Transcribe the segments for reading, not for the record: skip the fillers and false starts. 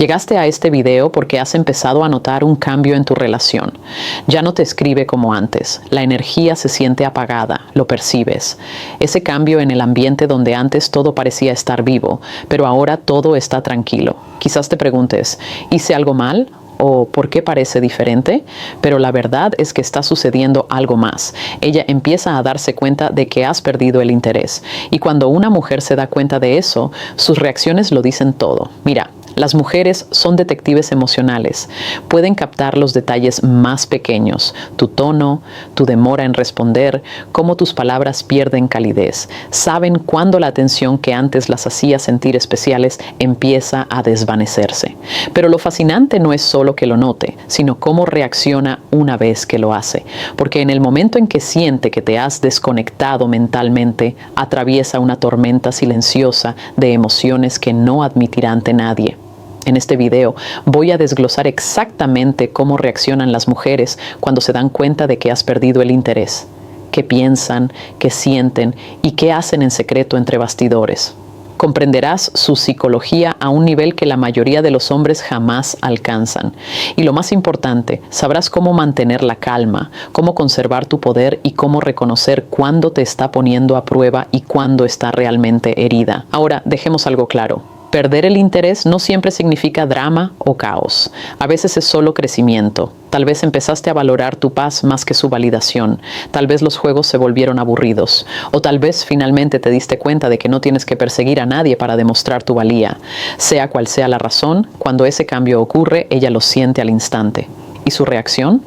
Llegaste a este video porque has empezado a notar un cambio en tu relación. Ya no te escribe como antes. La energía se siente apagada, lo percibes. Ese cambio en el ambiente donde antes todo parecía estar vivo, pero ahora todo está tranquilo. Quizás te preguntes, ¿hice algo mal? ¿O por qué parece diferente? Pero la verdad es que está sucediendo algo más. Ella empieza a darse cuenta de que has perdido el interés. Y cuando una mujer se da cuenta de eso, sus reacciones lo dicen todo. Mira, las mujeres son detectives emocionales. Pueden captar los detalles más pequeños, tu tono, tu demora en responder, cómo tus palabras pierden calidez. Saben cuándo la atención que antes las hacía sentir especiales empieza a desvanecerse. Pero lo fascinante no es solo que lo note, sino cómo reacciona una vez que lo hace. Porque en el momento en que siente que te has desconectado mentalmente, atraviesa una tormenta silenciosa de emociones que no admitirá ante nadie. En este video voy a desglosar exactamente cómo reaccionan las mujeres cuando se dan cuenta de que has perdido el interés, qué piensan, qué sienten y qué hacen en secreto entre bastidores. Comprenderás su psicología a un nivel que la mayoría de los hombres jamás alcanzan. Y lo más importante, sabrás cómo mantener la calma, cómo conservar tu poder y cómo reconocer cuándo te está poniendo a prueba y cuándo está realmente herida. Ahora, dejemos algo claro. Perder el interés no siempre significa drama o caos. A veces es solo crecimiento. Tal vez empezaste a valorar tu paz más que su validación. Tal vez los juegos se volvieron aburridos. O tal vez finalmente te diste cuenta de que no tienes que perseguir a nadie para demostrar tu valía. Sea cual sea la razón, cuando ese cambio ocurre, ella lo siente al instante. ¿Y su reacción?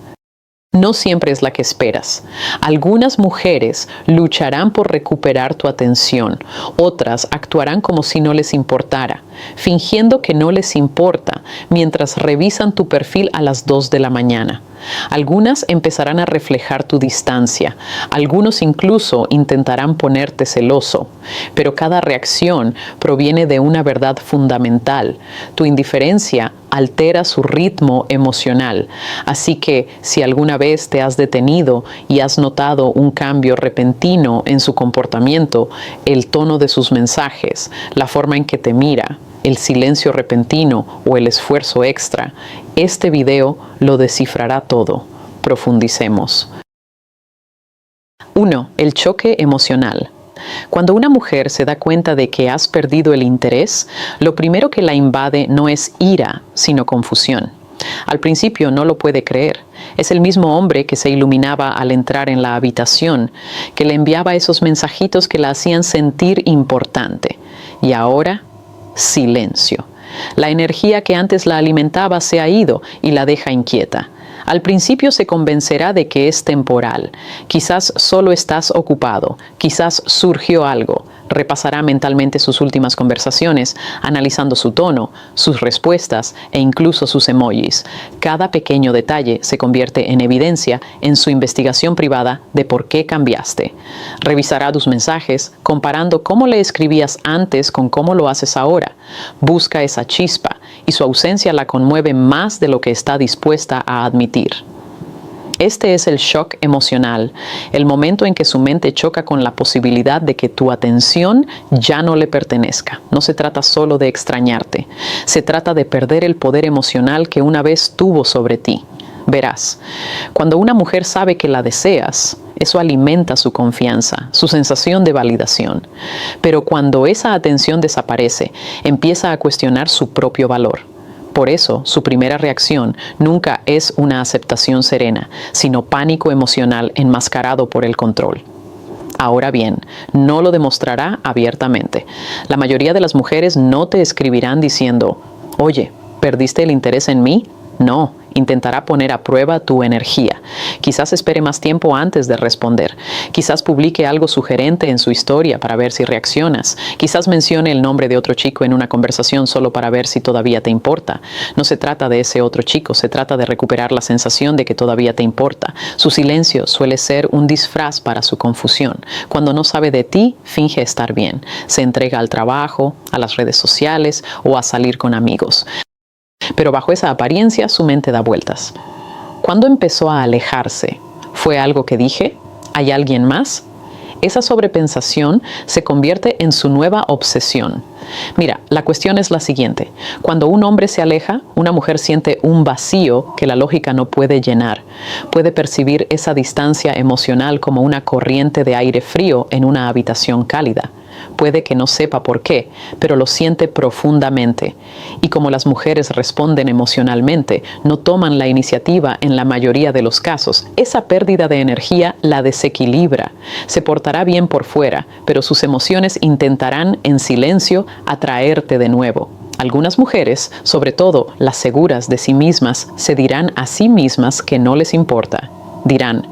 No siempre es la que esperas. Algunas mujeres lucharán por recuperar tu atención. Otras actuarán como si no les importara, fingiendo que no les importa, mientras revisan tu perfil a las 2 de la mañana. Algunas empezarán a reflejar tu distancia. Algunos incluso intentarán ponerte celoso. Pero cada reacción proviene de una verdad fundamental. Tu indiferencia altera su ritmo emocional. Así que si alguna vez te has detenido y has notado un cambio repentino en su comportamiento, el tono de sus mensajes, la forma en que te mira, el silencio repentino o el esfuerzo extra, este video lo descifrará todo. Profundicemos. 1. El choque emocional. Cuando una mujer se da cuenta de que has perdido el interés, lo primero que la invade no es ira, sino confusión. Al principio no lo puede creer. Es el mismo hombre que se iluminaba al entrar en la habitación, que le enviaba esos mensajitos que la hacían sentir importante. Y ahora, silencio. La energía que antes la alimentaba se ha ido y la deja inquieta. Al principio se convencerá de que es temporal. Quizás solo estás ocupado, quizás surgió algo. Repasará mentalmente sus últimas conversaciones, analizando su tono, sus respuestas e incluso sus emojis. Cada pequeño detalle se convierte en evidencia en su investigación privada de por qué cambiaste. Revisará tus mensajes, comparando cómo le escribías antes con cómo lo haces ahora. Busca esa chispa y su ausencia la conmueve más de lo que está dispuesta a admitir. Este es el shock emocional, el momento en que su mente choca con la posibilidad de que tu atención ya no le pertenezca. No se trata solo de extrañarte, se trata de perder el poder emocional que una vez tuvo sobre ti. Verás, cuando una mujer sabe que la deseas, eso alimenta su confianza, su sensación de validación. Pero cuando esa atención desaparece, empieza a cuestionar su propio valor. Por eso, su primera reacción nunca es una aceptación serena, sino pánico emocional enmascarado por el control. Ahora bien, no lo demostrará abiertamente. La mayoría de las mujeres no te escribirán diciendo, «Oye, ¿perdiste el interés en mí?» No, intentará poner a prueba tu energía. Quizás espere más tiempo antes de responder. Quizás publique algo sugerente en su historia para ver si reaccionas. Quizás mencione el nombre de otro chico en una conversación solo para ver si todavía te importa. No se trata de ese otro chico, se trata de recuperar la sensación de que todavía te importa. Su silencio suele ser un disfraz para su confusión. Cuando no sabe de ti, finge estar bien. Se entrega al trabajo, a las redes sociales o a salir con amigos. Pero bajo esa apariencia su mente da vueltas. ¿Cuándo empezó a alejarse? ¿Fue algo que dije? ¿Hay alguien más? Esa sobrepensación se convierte en su nueva obsesión. Mira, la cuestión es la siguiente. Cuando un hombre se aleja, una mujer siente un vacío que la lógica no puede llenar. Puede percibir esa distancia emocional como una corriente de aire frío en una habitación cálida. Puede que no sepa por qué, pero lo siente profundamente. Y como las mujeres responden emocionalmente, no toman la iniciativa en la mayoría de los casos, esa pérdida de energía la desequilibra. Se portará bien por fuera, pero sus emociones intentarán en silencio atraerte de nuevo. Algunas mujeres, sobre todo las seguras de sí mismas, se dirán a sí mismas que no les importa. Dirán,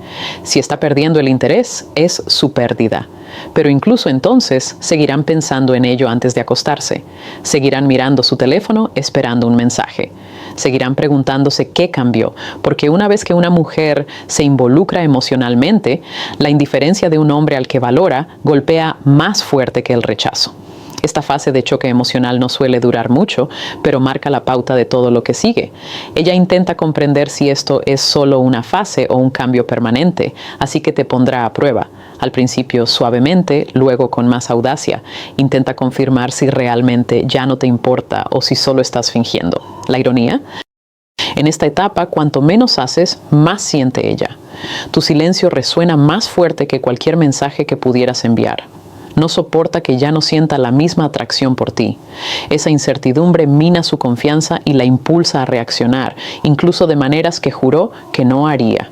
si está perdiendo el interés, es su pérdida. Pero incluso entonces seguirán pensando en ello antes de acostarse. Seguirán mirando su teléfono esperando un mensaje. Seguirán preguntándose qué cambió, porque una vez que una mujer se involucra emocionalmente, la indiferencia de un hombre al que valora golpea más fuerte que el rechazo. Esta fase de choque emocional no suele durar mucho, pero marca la pauta de todo lo que sigue. Ella intenta comprender si esto es solo una fase o un cambio permanente, así que te pondrá a prueba. Al principio suavemente, luego con más audacia. Intenta confirmar si realmente ya no te importa o si solo estás fingiendo. ¿La ironía? En esta etapa, cuanto menos haces, más siente ella. Tu silencio resuena más fuerte que cualquier mensaje que pudieras enviar. No soporta que ya no sienta la misma atracción por ti. Esa incertidumbre mina su confianza y la impulsa a reaccionar, incluso de maneras que juró que no haría.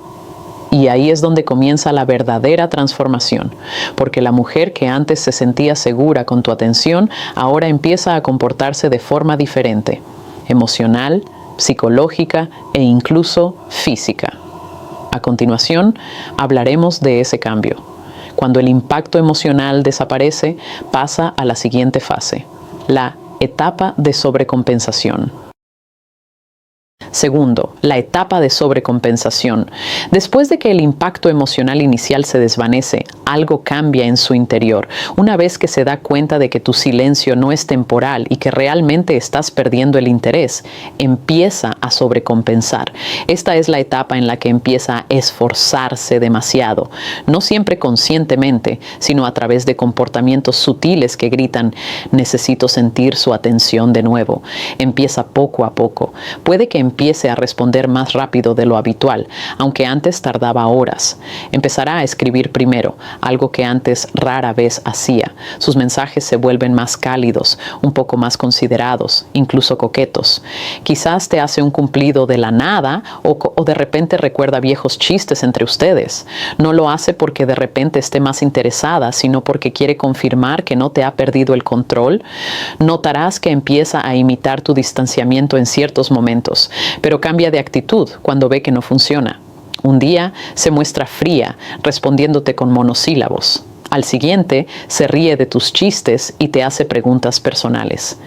Y ahí es donde comienza la verdadera transformación, porque la mujer que antes se sentía segura con tu atención, ahora empieza a comportarse de forma diferente, emocional, psicológica e incluso física. A continuación, hablaremos de ese cambio. Cuando el impacto emocional desaparece, pasa a la siguiente fase, la etapa de sobrecompensación. Segundo, la etapa de sobrecompensación. Después de que el impacto emocional inicial se desvanece, algo cambia en su interior. Una vez que se da cuenta de que tu silencio no es temporal y que realmente estás perdiendo el interés, empieza a sobrecompensar. Esta es la etapa en la que empieza a esforzarse demasiado, no siempre conscientemente, sino a través de comportamientos sutiles que gritan, necesito sentir su atención de nuevo. Empieza poco a poco. Puede que empiece a responder más rápido de lo habitual, aunque antes tardaba horas. Empezará a escribir primero, algo que antes rara vez hacía. Sus mensajes se vuelven más cálidos, un poco más considerados, incluso coquetos. Quizás te hace un cumplido de la nada o de repente recuerda viejos chistes entre ustedes. No lo hace porque de repente esté más interesada, sino porque quiere confirmar que no te ha perdido el control. Notarás que empieza a imitar tu distanciamiento en ciertos momentos, pero cambia de actitud cuando ve que no funciona. Un día se muestra fría, respondiéndote con monosílabos. Al siguiente, se ríe de tus chistes y te hace preguntas personales.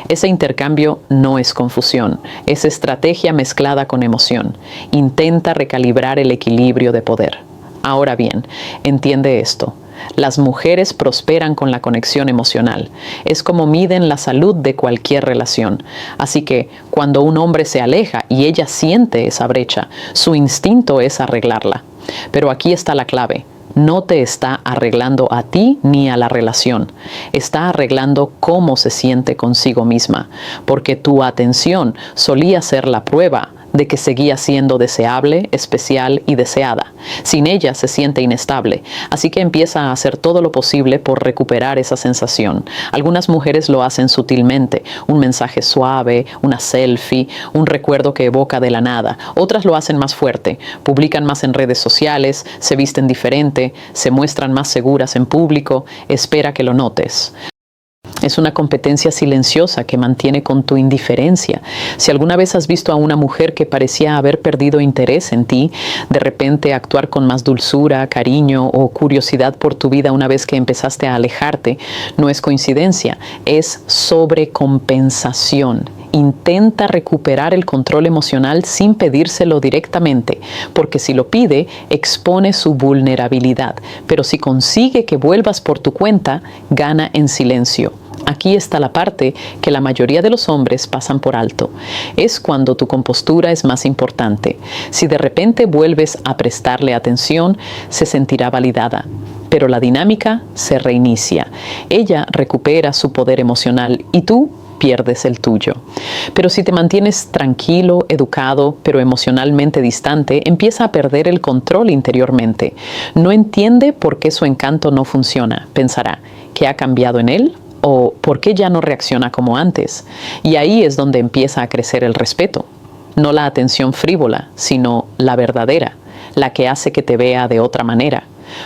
Ese intercambio no es confusión, es estrategia mezclada con emoción. Intenta recalibrar el equilibrio de poder. Ahora bien, entiende esto. Las mujeres prosperan con la conexión emocional. Es como miden la salud de cualquier relación. Así que cuando un hombre se aleja y ella siente esa brecha, su instinto es arreglarla. Pero aquí está la clave. No te está arreglando a ti ni a la relación. Está arreglando cómo se siente consigo misma, porque tu atención solía ser la prueba de que seguía siendo deseable, especial y deseada. Sin ella se siente inestable, así que empieza a hacer todo lo posible por recuperar esa sensación. Algunas mujeres lo hacen sutilmente, un mensaje suave, una selfie, un recuerdo que evoca de la nada. Otras lo hacen más fuerte, publican más en redes sociales, se visten diferente, se muestran más seguras en público, espera que lo notes. Es una competencia silenciosa que mantiene con tu indiferencia. Si alguna vez has visto a una mujer que parecía haber perdido interés en ti, de repente actuar con más dulzura, cariño o curiosidad por tu vida una vez que empezaste a alejarte, no es coincidencia, es sobrecompensación. Intenta recuperar el control emocional sin pedírselo directamente, porque si lo pide, expone su vulnerabilidad. Pero si consigue que vuelvas por tu cuenta, gana en silencio. Aquí está la parte que la mayoría de los hombres pasan por alto. Es cuando tu compostura es más importante. Si de repente vuelves a prestarle atención, se sentirá validada. pero la dinámica se reinicia. Ella recupera su poder emocional y tú pierdes el tuyo. Pero si te mantienes tranquilo, educado, pero emocionalmente distante, empieza a perder el control interiormente. No entiende por qué su encanto no funciona. Pensará, ¿qué ha cambiado en él? ¿O por qué ya no reacciona como antes? Y ahí es donde empieza a crecer el respeto. No la atención frívola, sino la verdadera, la que hace que te vea de otra manera.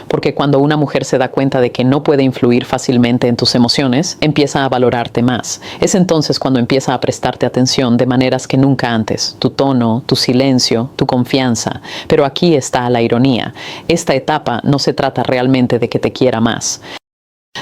Porque cuando una mujer se da cuenta de que no puede influir fácilmente en tus emociones, empieza a valorarte más. Es entonces cuando empieza a prestarte atención de maneras que nunca antes. Tu tono, tu silencio, tu confianza. Pero aquí está la ironía. Esta etapa no se trata realmente de que te quiera más.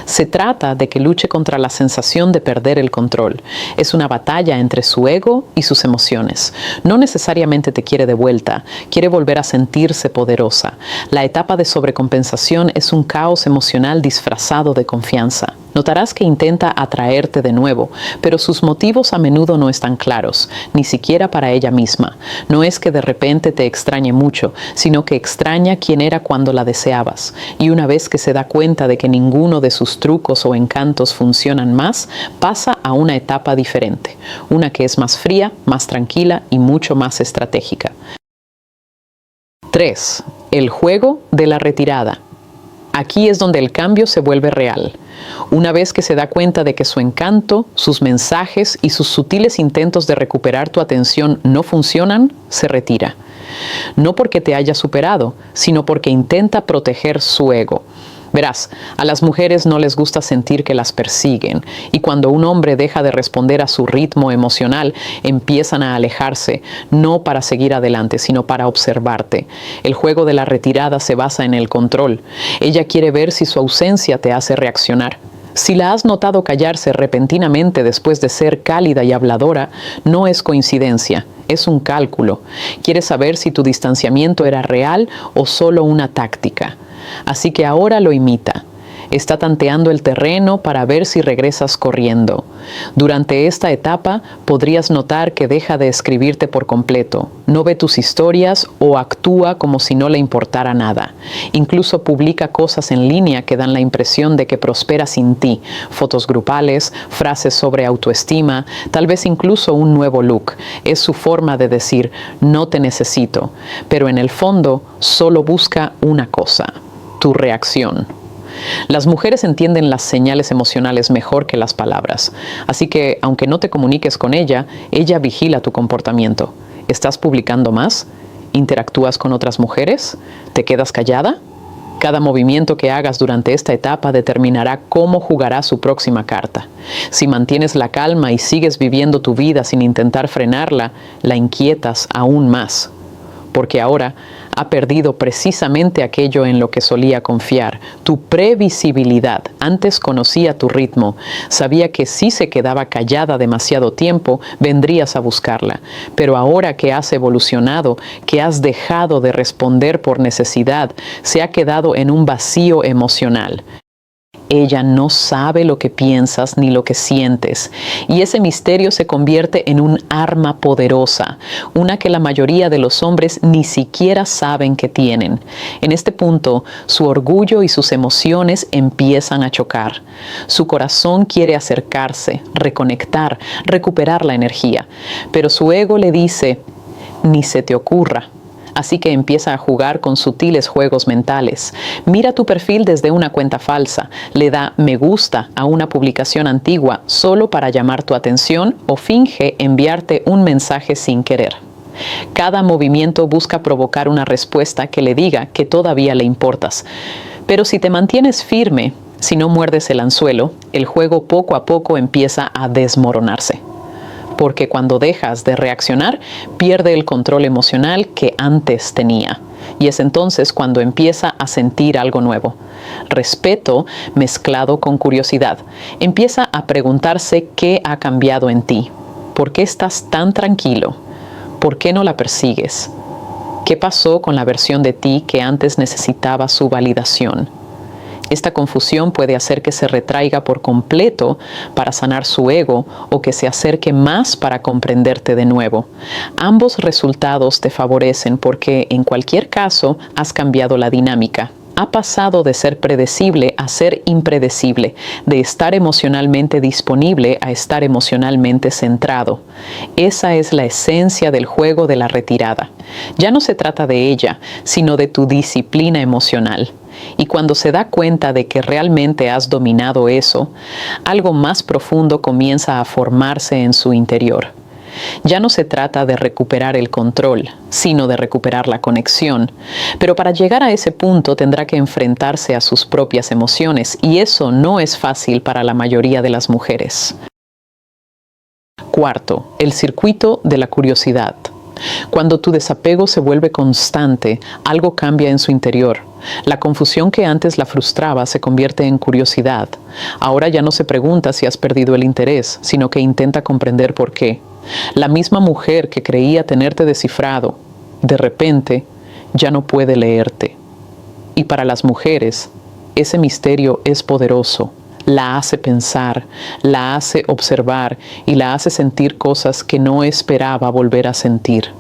Se trata de que luche contra la sensación de perder el control. Es una batalla entre su ego y sus emociones. No necesariamente te quiere de vuelta, quiere volver a sentirse poderosa. La etapa de sobrecompensación es un caos emocional disfrazado de confianza. Notarás que intenta atraerte de nuevo, pero sus motivos a menudo no están claros, ni siquiera para ella misma. No es que de repente te extrañe mucho, sino que extraña quién era cuando la deseabas. Y una vez que se da cuenta de que ninguno de sus trucos o encantos funcionan más, pasa a una etapa diferente, una que es más fría, más tranquila y mucho más estratégica. 3. El juego de la retirada. Aquí es donde el cambio se vuelve real. Una vez que se da cuenta de que su encanto, sus mensajes y sus sutiles intentos de recuperar tu atención no funcionan, se retira. No porque te haya superado, sino porque intenta proteger su ego. Verás, a las mujeres no les gusta sentir que las persiguen, y cuando un hombre deja de responder a su ritmo emocional, empiezan a alejarse, no para seguir adelante, sino para observarte. El juego de la retirada se basa en el control. Ella quiere ver si su ausencia te hace reaccionar. Si la has notado callarse repentinamente después de ser cálida y habladora, no es coincidencia, es un cálculo. Quiere saber si tu distanciamiento era real o solo una táctica. Así que ahora lo imita. Está tanteando el terreno para ver si regresas corriendo. Durante esta etapa podrías notar que deja de escribirte por completo, no ve tus historias o actúa como si no le importara nada. Incluso publica cosas en línea que dan la impresión de que prospera sin ti, fotos grupales, frases sobre autoestima, tal vez incluso un nuevo look. Es su forma de decir, no te necesito, pero en el fondo solo busca una cosa, tu reacción. Las mujeres entienden las señales emocionales mejor que las palabras, así que aunque no te comuniques con ella, ella vigila tu comportamiento. ¿Estás publicando más? ¿Interactúas con otras mujeres? ¿Te quedas callada? Cada movimiento que hagas durante esta etapa determinará cómo jugará su próxima carta. Si mantienes la calma y sigues viviendo tu vida sin intentar frenarla, la inquietas aún más, porque ahora ha perdido precisamente aquello en lo que solía confiar, tu previsibilidad. Antes conocía tu ritmo, sabía que si se quedaba callada demasiado tiempo, vendrías a buscarla. Pero ahora que has evolucionado, que has dejado de responder por necesidad, se ha quedado en un vacío emocional. Ella no sabe lo que piensas ni lo que sientes, y ese misterio se convierte en un arma poderosa, una que la mayoría de los hombres ni siquiera saben que tienen. En este punto, su orgullo y sus emociones empiezan a chocar. Su corazón quiere acercarse, reconectar, recuperar la energía, pero su ego le dice, ni se te ocurra. Así que empieza a jugar con sutiles juegos mentales. Mira tu perfil desde una cuenta falsa, le da me gusta a una publicación antigua solo para llamar tu atención o finge enviarte un mensaje sin querer. Cada movimiento busca provocar una respuesta que le diga que todavía le importas. Pero si te mantienes firme, si no muerdes el anzuelo, el juego poco a poco empieza a desmoronarse. Porque cuando dejas de reaccionar, pierde el control emocional que antes tenía. Y es entonces cuando empieza a sentir algo nuevo. Respeto mezclado con curiosidad. Empieza a preguntarse qué ha cambiado en ti. ¿Por qué estás tan tranquilo? ¿Por qué no la persigues? ¿Qué pasó con la versión de ti que antes necesitaba su validación? Esta confusión puede hacer que se retraiga por completo para sanar su ego o que se acerque más para comprenderte de nuevo. Ambos resultados te favorecen porque en cualquier caso has cambiado la dinámica. Ha pasado de ser predecible a ser impredecible, de estar emocionalmente disponible a estar emocionalmente centrado. Esa es la esencia del juego de la retirada. Ya no se trata de ella, sino de tu disciplina emocional. Y cuando se da cuenta de que realmente has dominado eso, algo más profundo comienza a formarse en su interior. Ya no se trata de recuperar el control, sino de recuperar la conexión. Pero para llegar a ese punto tendrá que enfrentarse a sus propias emociones, y eso no es fácil para la mayoría de las mujeres. Cuarto, el circuito de la curiosidad. Cuando tu desapego se vuelve constante, algo cambia en su interior. La confusión que antes la frustraba se convierte en curiosidad. Ahora ya no se pregunta si has perdido el interés, sino que intenta comprender por qué. La misma mujer que creía tenerte descifrado, de repente ya no puede leerte. Y para las mujeres, ese misterio es poderoso. La hace pensar, la hace observar y la hace sentir cosas que no esperaba volver a sentir.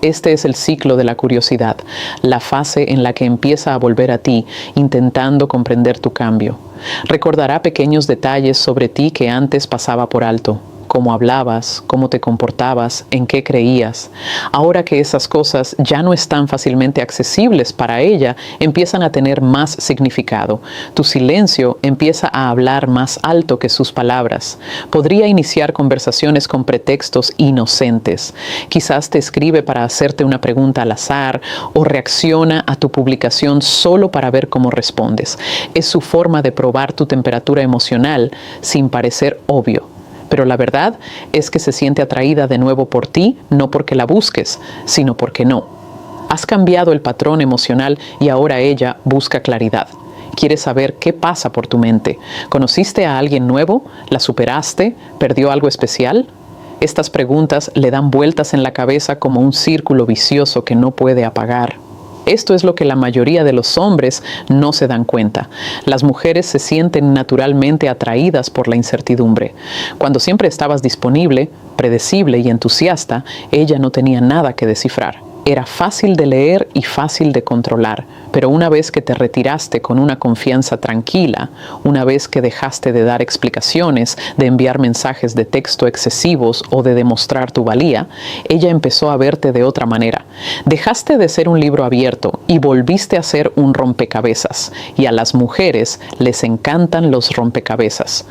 Este es el ciclo de la curiosidad, la fase en la que empieza a volver a ti, intentando comprender tu cambio. Recordará pequeños detalles sobre ti que antes pasaba por alto. Cómo hablabas, cómo te comportabas, en qué creías. Ahora que esas cosas ya no están fácilmente accesibles para ella, empiezan a tener más significado. Tu silencio empieza a hablar más alto que sus palabras. Podría iniciar conversaciones con pretextos inocentes. Quizás te escribe para hacerte una pregunta al azar o reacciona a tu publicación solo para ver cómo respondes. Es su forma de probar tu temperatura emocional sin parecer obvio. Pero la verdad es que se siente atraída de nuevo por ti, no porque la busques, sino porque no. Has cambiado el patrón emocional y ahora ella busca claridad. Quiere saber qué pasa por tu mente. ¿Conociste a alguien nuevo? ¿La superaste? ¿Perdió algo especial? Estas preguntas le dan vueltas en la cabeza como un círculo vicioso que no puede apagar. Esto es lo que la mayoría de los hombres no se dan cuenta. Las mujeres se sienten naturalmente atraídas por la incertidumbre. Cuando siempre estabas disponible, predecible y entusiasta, ella no tenía nada que descifrar. Era fácil de leer y fácil de controlar, pero una vez que te retiraste con una confianza tranquila, una vez que dejaste de dar explicaciones, de enviar mensajes de texto excesivos o de demostrar tu valía, ella empezó a verte de otra manera. Dejaste de ser un libro abierto y volviste a ser un rompecabezas, y a las mujeres les encantan los rompecabezas.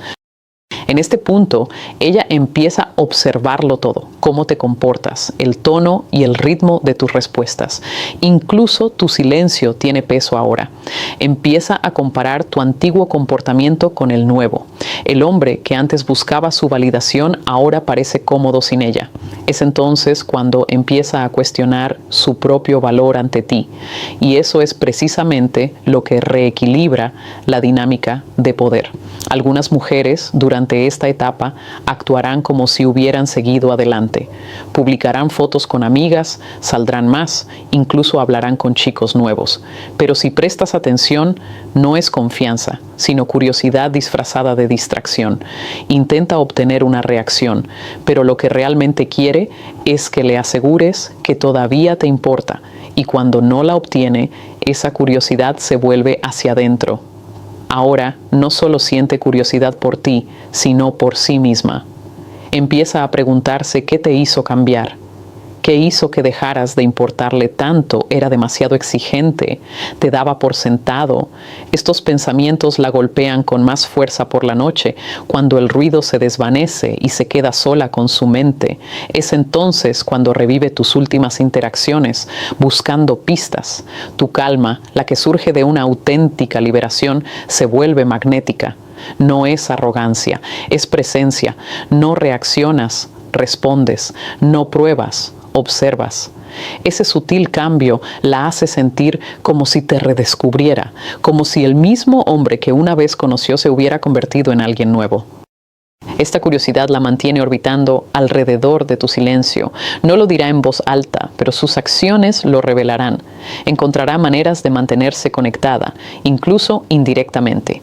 En este punto, ella empieza a observarlo todo, cómo te comportas, el tono y el ritmo de tus respuestas. Incluso tu silencio tiene peso ahora. Empieza a comparar tu antiguo comportamiento con el nuevo. El hombre que antes buscaba su validación ahora parece cómodo sin ella. Es entonces cuando empieza a cuestionar su propio valor ante ti. Y eso es precisamente lo que reequilibra la dinámica de poder. Algunas mujeres durante esta etapa actuarán como si hubieran seguido adelante. Publicarán fotos con amigas, saldrán más, incluso hablarán con chicos nuevos. Pero si prestas atención, no es confianza, sino curiosidad disfrazada de distracción. Intenta obtener una reacción, pero lo que realmente quiere es que le asegures que todavía te importa, y cuando no la obtiene, esa curiosidad se vuelve hacia adentro. Ahora no solo siente curiosidad por ti, sino por sí misma. Empieza a preguntarse qué te hizo cambiar. ¿Qué hizo que dejaras de importarle tanto? ¿Era demasiado exigente? ¿Te daba por sentado? Estos pensamientos la golpean con más fuerza por la noche, cuando el ruido se desvanece y se queda sola con su mente. Es entonces cuando revive tus últimas interacciones, buscando pistas. Tu calma, la que surge de una auténtica liberación, se vuelve magnética. No es arrogancia, es presencia. No reaccionas, respondes. No pruebas, observas. Ese sutil cambio la hace sentir como si te redescubriera, como si el mismo hombre que una vez conoció se hubiera convertido en alguien nuevo. Esta curiosidad la mantiene orbitando alrededor de tu silencio. No lo dirá en voz alta, pero sus acciones lo revelarán. Encontrará maneras de mantenerse conectada, incluso indirectamente.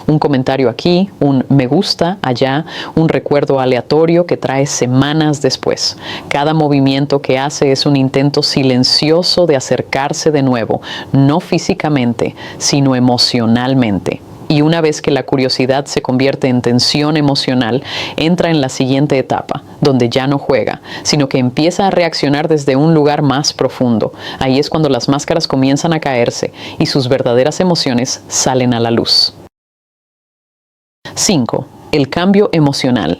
Un comentario aquí, un me gusta allá, un recuerdo aleatorio que trae semanas después. Cada movimiento que hace es un intento silencioso de acercarse de nuevo, no físicamente, sino emocionalmente. Y una vez que la curiosidad se convierte en tensión emocional, entra en la siguiente etapa, donde ya no juega, sino que empieza a reaccionar desde un lugar más profundo. Ahí es cuando las máscaras comienzan a caerse y sus verdaderas emociones salen a la luz. 5. El cambio emocional.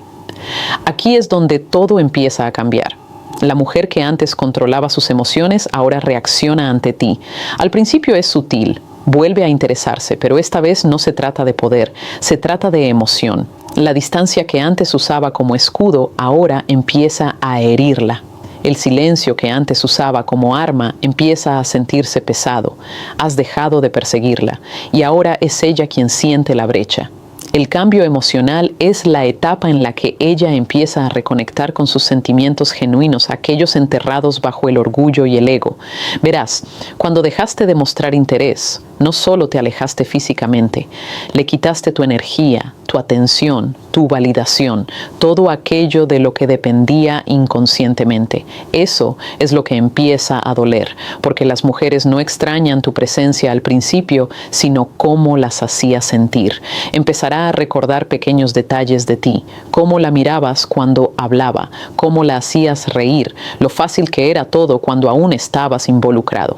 Aquí es donde todo empieza a cambiar. La mujer que antes controlaba sus emociones ahora reacciona ante ti. Al principio es sutil. Vuelve a interesarse, pero esta vez no se trata de poder, se trata de emoción. La distancia que antes usaba como escudo ahora empieza a herirla. El silencio que antes usaba como arma empieza a sentirse pesado. Has dejado de perseguirla y ahora es ella quien siente la brecha. El cambio emocional es la etapa en la que ella empieza a reconectar con sus sentimientos genuinos, aquellos enterrados bajo el orgullo y el ego. Verás, cuando dejaste de mostrar interés, no solo te alejaste físicamente, le quitaste tu energía, tu atención, tu validación, todo aquello de lo que dependía inconscientemente. Eso es lo que empieza a doler, porque las mujeres no extrañan tu presencia al principio, sino cómo las hacías sentir. Empezará a recordar pequeños detalles de ti, cómo la mirabas cuando hablaba, cómo la hacías reír, lo fácil que era todo cuando aún estabas involucrado.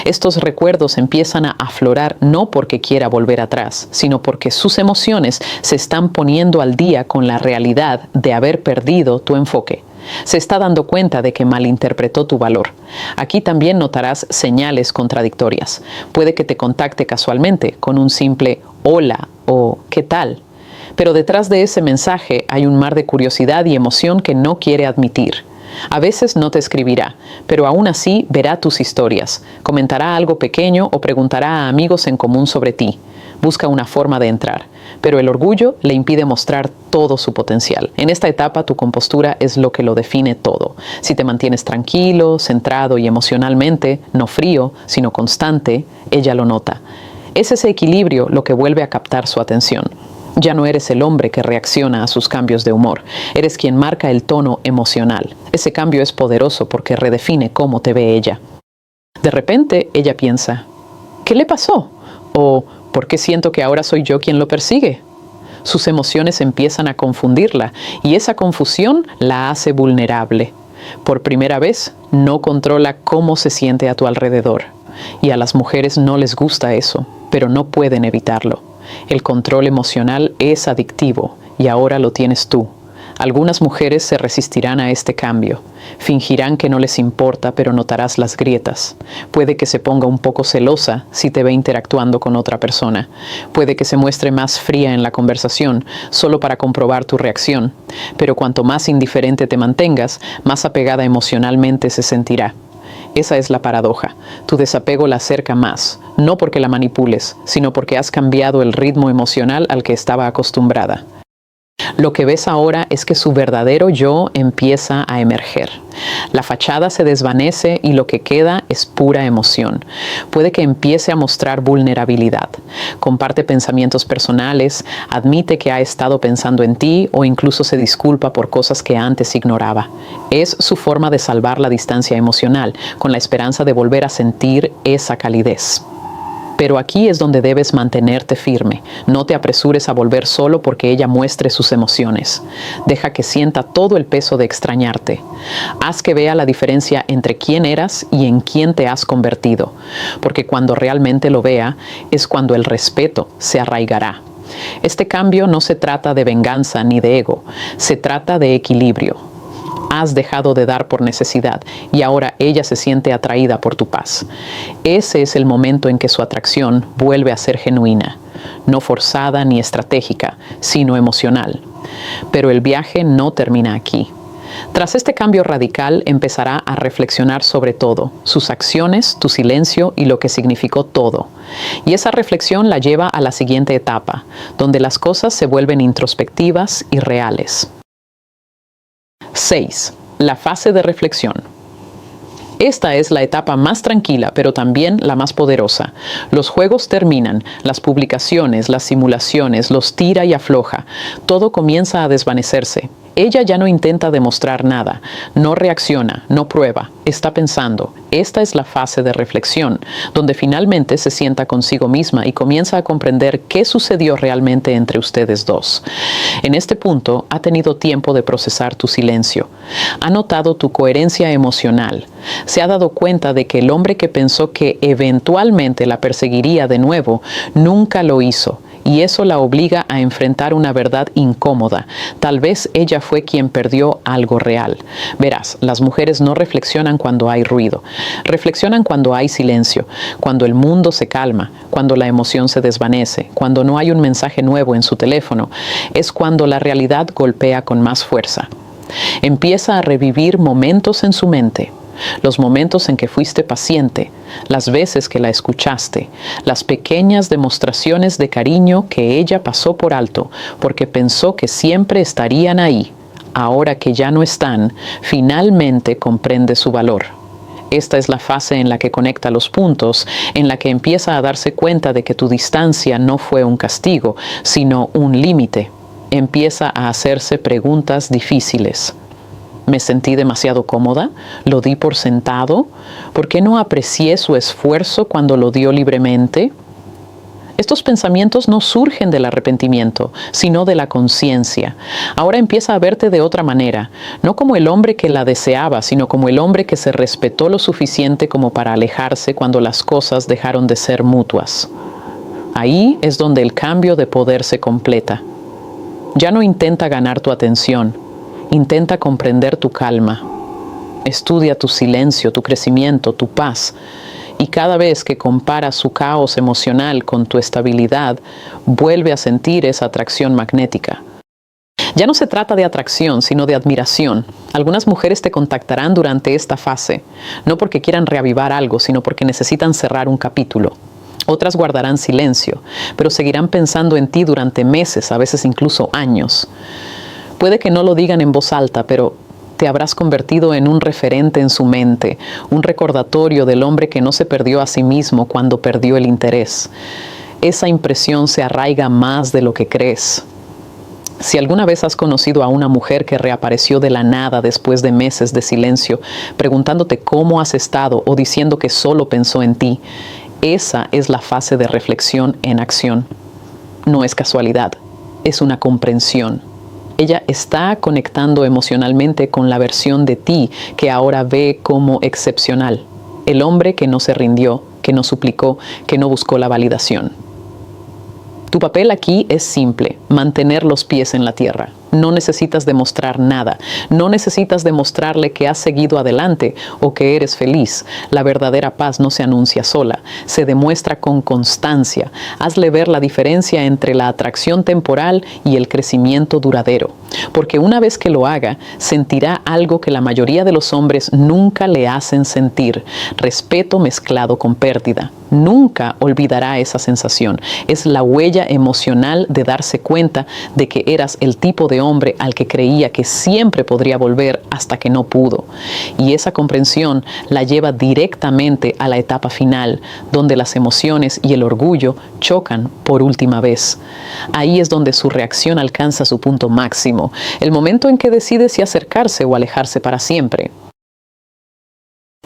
Estos recuerdos empiezan a aflorar no porque quiera volver atrás, sino porque sus emociones se están poniendo al día con la realidad de haber perdido tu enfoque. Se está dando cuenta de que malinterpretó tu valor. Aquí también notarás señales contradictorias. Puede que te contacte casualmente con un simple hola o ¿qué tal? Pero detrás de ese mensaje hay un mar de curiosidad y emoción que no quiere admitir. A veces no te escribirá, pero aún así verá tus historias, comentará algo pequeño o preguntará a amigos en común sobre ti. Busca una forma de entrar, pero el orgullo le impide mostrar todo su potencial. En esta etapa tu compostura es lo que lo define todo. Si te mantienes tranquilo, centrado y emocionalmente, no frío, sino constante, ella lo nota. Es ese equilibrio lo que vuelve a captar su atención. Ya no eres el hombre que reacciona a sus cambios de humor. Eres quien marca el tono emocional. Ese cambio es poderoso porque redefine cómo te ve ella. De repente, ella piensa, ¿qué le pasó? O, ¿por qué siento que ahora soy yo quien lo persigue? Sus emociones empiezan a confundirla y esa confusión la hace vulnerable. Por primera vez, no controla cómo se siente a tu alrededor. Y a las mujeres no les gusta eso, pero no pueden evitarlo. El control emocional es adictivo y ahora lo tienes tú. Algunas mujeres se resistirán a este cambio. Fingirán que no les importa, pero notarás las grietas. Puede que se ponga un poco celosa si te ve interactuando con otra persona. Puede que se muestre más fría en la conversación, solo para comprobar tu reacción. Pero cuanto más indiferente te mantengas, más apegada emocionalmente se sentirá. Esa es la paradoja. Tu desapego la acerca más, no porque la manipules, sino porque has cambiado el ritmo emocional al que estaba acostumbrada. Lo que ves ahora es que su verdadero yo empieza a emerger. La fachada se desvanece y lo que queda es pura emoción. Puede que empiece a mostrar vulnerabilidad. Comparte pensamientos personales, admite que ha estado pensando en ti o incluso se disculpa por cosas que antes ignoraba. Es su forma de salvar la distancia emocional, con la esperanza de volver a sentir esa calidez. Pero aquí es donde debes mantenerte firme. No te apresures a volver solo porque ella muestre sus emociones. Deja que sienta todo el peso de extrañarte. Haz que vea la diferencia entre quién eras y en quién te has convertido. Porque cuando realmente lo vea, es cuando el respeto se arraigará. Este cambio no se trata de venganza ni de ego. Se trata de equilibrio. Has dejado de dar por necesidad y ahora ella se siente atraída por tu paz. Ese es el momento en que su atracción vuelve a ser genuina, no forzada ni estratégica, sino emocional. Pero el viaje no termina aquí. Tras este cambio radical empezará a reflexionar sobre todo, sus acciones, tu silencio y lo que significó todo. Y esa reflexión la lleva a la siguiente etapa, donde las cosas se vuelven introspectivas y reales. 6. La fase de reflexión. Esta es la etapa más tranquila, pero también la más poderosa. Los juegos terminan, las publicaciones, las simulaciones, los tira y afloja. Todo comienza a desvanecerse. Ella ya no intenta demostrar nada, no reacciona, no prueba, está pensando. Esta es la fase de reflexión, donde finalmente se sienta consigo misma y comienza a comprender qué sucedió realmente entre ustedes dos. En este punto, ha tenido tiempo de procesar tu silencio. Ha notado tu coherencia emocional. Se ha dado cuenta de que el hombre que pensó que eventualmente la perseguiría de nuevo, nunca lo hizo. Y eso la obliga a enfrentar una verdad incómoda. Tal vez ella fue quien perdió algo real. Verás, las mujeres no reflexionan cuando hay ruido. Reflexionan cuando hay silencio, cuando el mundo se calma, cuando la emoción se desvanece, cuando no hay un mensaje nuevo en su teléfono. Es cuando la realidad golpea con más fuerza. Empieza a revivir momentos en su mente. Los momentos en que fuiste paciente, las veces que la escuchaste, las pequeñas demostraciones de cariño que ella pasó por alto porque pensó que siempre estarían ahí. Ahora que ya no están, finalmente comprende su valor. Esta es la fase en la que conecta los puntos, en la que empieza a darse cuenta de que tu distancia no fue un castigo, sino un límite. Empieza a hacerse preguntas difíciles. ¿Me sentí demasiado cómoda? ¿Lo di por sentado? ¿Por qué no aprecié su esfuerzo cuando lo dio libremente? Estos pensamientos no surgen del arrepentimiento, sino de la conciencia. Ahora empieza a verte de otra manera, no como el hombre que la deseaba, sino como el hombre que se respetó lo suficiente como para alejarse cuando las cosas dejaron de ser mutuas. Ahí es donde el cambio de poder se completa. Ya no intenta ganar tu atención. Intenta comprender tu calma. Estudia tu silencio, tu crecimiento, tu paz. Y cada vez que compara su caos emocional con tu estabilidad, vuelve a sentir esa atracción magnética. Ya no se trata de atracción, sino de admiración. Algunas mujeres te contactarán durante esta fase, no porque quieran reavivar algo, sino porque necesitan cerrar un capítulo. Otras guardarán silencio, pero seguirán pensando en ti durante meses, a veces incluso años. Puede que no lo digan en voz alta, pero te habrás convertido en un referente en su mente, un recordatorio del hombre que no se perdió a sí mismo cuando perdió el interés. Esa impresión se arraiga más de lo que crees. Si alguna vez has conocido a una mujer que reapareció de la nada después de meses de silencio, preguntándote cómo has estado o diciendo que solo pensó en ti, esa es la fase de reflexión en acción. No es casualidad, es una comprensión. Ella está conectando emocionalmente con la versión de ti que ahora ve como excepcional. El hombre que no se rindió, que no suplicó, que no buscó la validación. Tu papel aquí es simple, mantener los pies en la tierra. No necesitas demostrar nada. No necesitas demostrarle que has seguido adelante o que eres feliz. La verdadera paz no se anuncia sola, se demuestra con constancia. Hazle ver la diferencia entre la atracción temporal y el crecimiento duradero. Porque una vez que lo haga, sentirá algo que la mayoría de los hombres nunca le hacen sentir: respeto mezclado con pérdida. Nunca olvidará esa sensación. Es la huella emocional de darse cuenta de que eras el tipo de hombre al que creía que siempre podría volver hasta que no pudo. Y esa comprensión la lleva directamente a la etapa final, donde las emociones y el orgullo chocan por última vez. Ahí es donde su reacción alcanza su punto máximo, el momento en que decide si acercarse o alejarse para siempre.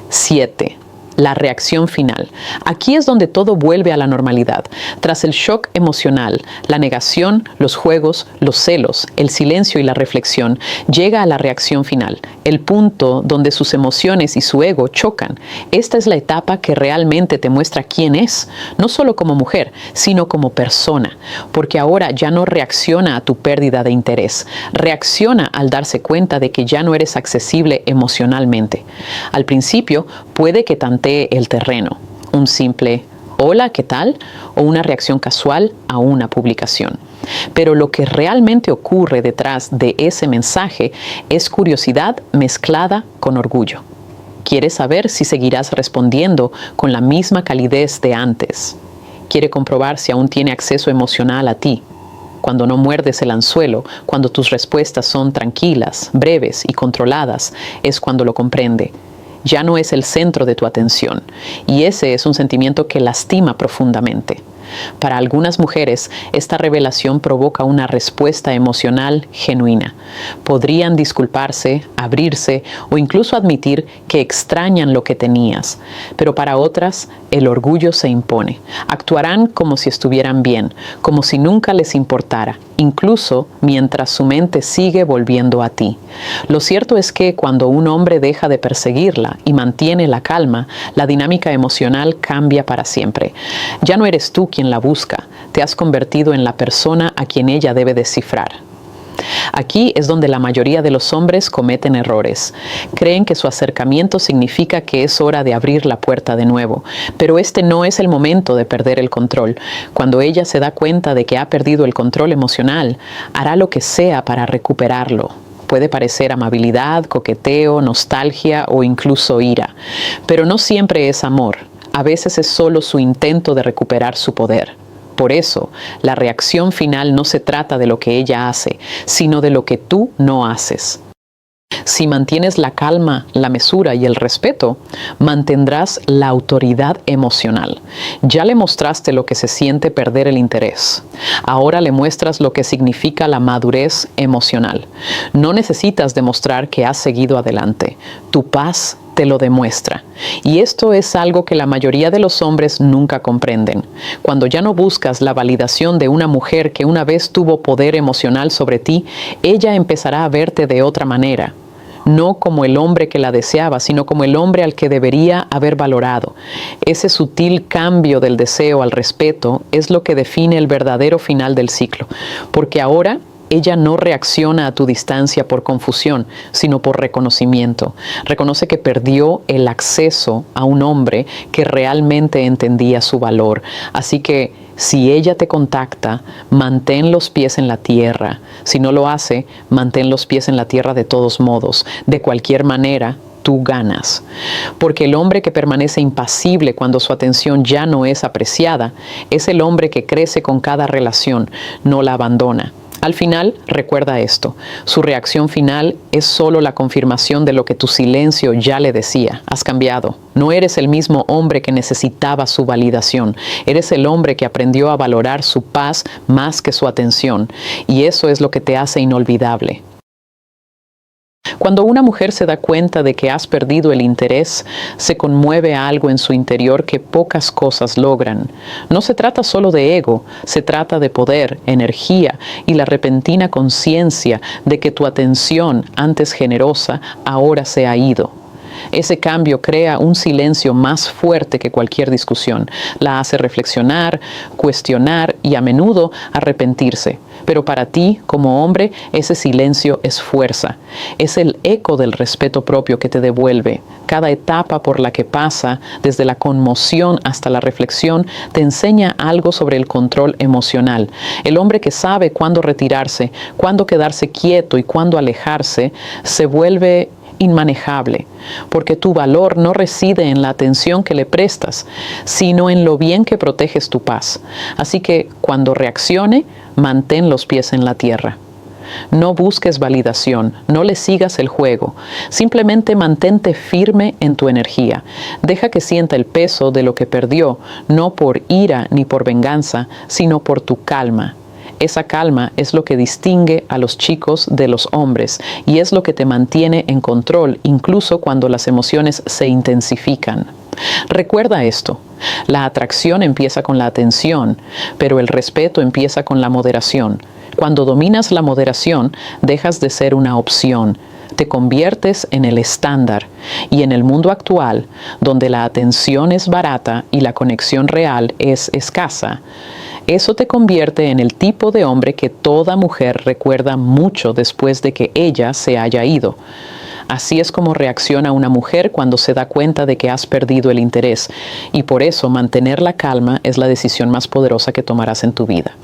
7. La reacción final. Aquí es donde todo vuelve a la normalidad. Tras el shock emocional, la negación, los juegos, los celos, el silencio y la reflexión, llega a la reacción final, el punto donde sus emociones y su ego chocan. Esta es la etapa que realmente te muestra quién es, no solo como mujer, sino como persona, porque ahora ya no reacciona a tu pérdida de interés, reacciona al darse cuenta de que ya no eres accesible emocionalmente. Al principio, puede que tantee el terreno, un simple hola, ¿qué tal? O una reacción casual a una publicación. Pero lo que realmente ocurre detrás de ese mensaje es curiosidad mezclada con orgullo. Quiere saber si seguirás respondiendo con la misma calidez de antes. Quiere comprobar si aún tiene acceso emocional a ti. Cuando no muerdes el anzuelo, cuando tus respuestas son tranquilas, breves y controladas, es cuando lo comprende. ya no es el centro de tu atención, y ese es un sentimiento que lastima profundamente. Para algunas mujeres, esta revelación provoca una respuesta emocional genuina. Podrían disculparse, abrirse o incluso admitir que extrañan lo que tenías. Pero para otras, el orgullo se impone. Actuarán como si estuvieran bien, como si nunca les importara, incluso mientras su mente sigue volviendo a ti. Lo cierto es que cuando un hombre deja de perseguirla y mantiene la calma, la dinámica emocional cambia para siempre. Ya no eres tú quien la busca, te has convertido en la persona a quien ella debe descifrar. Aquí es donde la mayoría de los hombres cometen errores. Creen que su acercamiento significa que es hora de abrir la puerta de nuevo, pero este no es el momento de perder el control. Cuando ella se da cuenta de que ha perdido el control emocional, hará lo que sea para recuperarlo. Puede parecer amabilidad, coqueteo, nostalgia o incluso ira, pero no siempre es amor. A veces es solo su intento de recuperar su poder. Por eso, la reacción final no se trata de lo que ella hace, sino de lo que tú no haces. Si mantienes la calma, la mesura y el respeto, mantendrás la autoridad emocional. Ya le mostraste lo que se siente perder el interés. Ahora le muestras lo que significa la madurez emocional. No necesitas demostrar que has seguido adelante. Tu paz te lo demuestra. Y esto es algo que la mayoría de los hombres nunca comprenden. Cuando ya no buscas la validación de una mujer que una vez tuvo poder emocional sobre ti, ella empezará a verte de otra manera. No como el hombre que la deseaba, sino como el hombre al que debería haber valorado. Ese sutil cambio del deseo al respeto es lo que define el verdadero final del ciclo, porque ahora ella no reacciona a tu distancia por confusión, sino por reconocimiento. Reconoce que perdió el acceso a un hombre que realmente entendía su valor. Así que si ella te contacta, mantén los pies en la tierra. Si no lo hace, mantén los pies en la tierra de todos modos. De cualquier manera, tú ganas. Porque el hombre que permanece impasible cuando su atención ya no es apreciada, es el hombre que crece con cada relación, no la abandona. Al final, recuerda esto, su reacción final es solo la confirmación de lo que tu silencio ya le decía. Has cambiado. No eres el mismo hombre que necesitaba su validación. Eres el hombre que aprendió a valorar su paz más que su atención. Y eso es lo que te hace inolvidable. Cuando una mujer se da cuenta de que has perdido el interés, se conmueve algo en su interior que pocas cosas logran. No se trata solo de ego, se trata de poder, energía y la repentina conciencia de que tu atención, antes generosa, ahora se ha ido. Ese cambio crea un silencio más fuerte que cualquier discusión. La hace reflexionar, cuestionar y a menudo arrepentirse. Pero para ti, como hombre, ese silencio es fuerza. Es el eco del respeto propio que te devuelve. Cada etapa por la que pasa, desde la conmoción hasta la reflexión, te enseña algo sobre el control emocional. El hombre que sabe cuándo retirarse, cuándo quedarse quieto y cuándo alejarse, se vuelve inmanejable, porque tu valor no reside en la atención que le prestas, sino en lo bien que proteges tu paz. Así que cuando reaccione, mantén los pies en la tierra. No busques validación, no le sigas el juego, simplemente mantente firme en tu energía. Deja que sienta el peso de lo que perdió, no por ira ni por venganza, sino por tu calma. Esa calma es lo que distingue a los chicos de los hombres y es lo que te mantiene en control incluso cuando las emociones se intensifican. Recuerda esto, la atracción empieza con la atención, pero el respeto empieza con la moderación. Cuando dominas la moderación, dejas de ser una opción, te conviertes en el estándar. Y en el mundo actual, donde la atención es barata y la conexión real es escasa, eso te convierte en el tipo de hombre que toda mujer recuerda mucho después de que ella se haya ido. Así es como reacciona una mujer cuando se da cuenta de que has perdido el interés. Y por eso mantener la calma es la decisión más poderosa que tomarás en tu vida.